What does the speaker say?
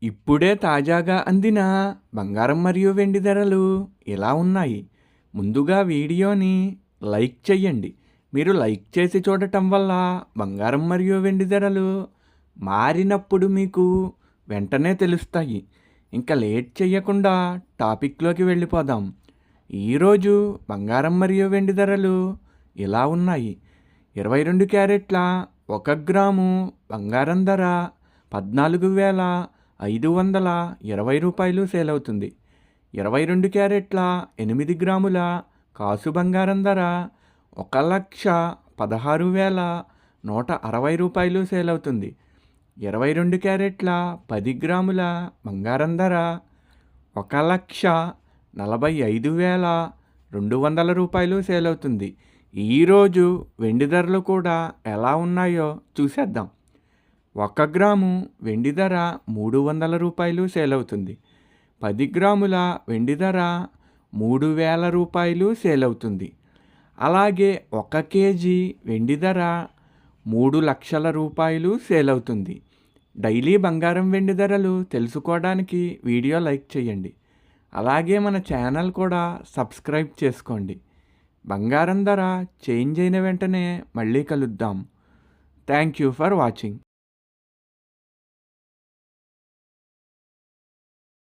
ఇప్పుడే తాజాగా అందిన బంగారం మరియు వెండి ధరలు ఎలా ఉన్నాయి? ముందుగా వీడియోని లైక్ చెయ్యండి. మీరు లైక్ చేసి చూడటం వల్ల బంగారం మరియు వెండి ధరలు మారినప్పుడు మీకు వెంటనే తెలుస్తాయి. ఇంకా లేట్ చేయకుండా టాపిక్లోకి వెళ్ళిపోదాం. ఈరోజు బంగారం మరియు వెండి ధరలు ఎలా ఉన్నాయి? 22 క్యారెట్ల 1 గ్రాము బంగారం ధర 14,520 రూపాయలు సేల్ అవుతుంది. 22 క్యారెట్ల 8 గ్రాముల కాసు బంగారం ధర 1,16,160 రూపాయలు సేల్ అవుతుంది. 22 క్యారెట్ల 10 గ్రాముల బంగారం ధర 1,45,200 రూపాయలు సేల్ అవుతుంది. ఈరోజు వెండి ధరలు కూడా ఎలా ఉన్నాయో చూసేద్దాం. 1 గ్రాము వెండి ధర 300 రూపాయలు సేల్ అవుతుంది. 10 గ్రాముల వెండి ధర 3,000 రూపాయలు సేల్ అవుతుంది. అలాగే 1 కేజీ వెండి ధర 3 లక్షల రూపాయలు సేల్ అవుతుంది. డైలీ బంగారం వెండి ధరలు తెలుసుకోవడానికి వీడియో లైక్ చేయండి. అలాగే మన ఛానల్ కూడా సబ్స్క్రైబ్ చేసుకోండి. బంగారం ధర చేంజ్ అయిన వెంటనే మళ్ళీ కలుద్దాం. Thank you for watching.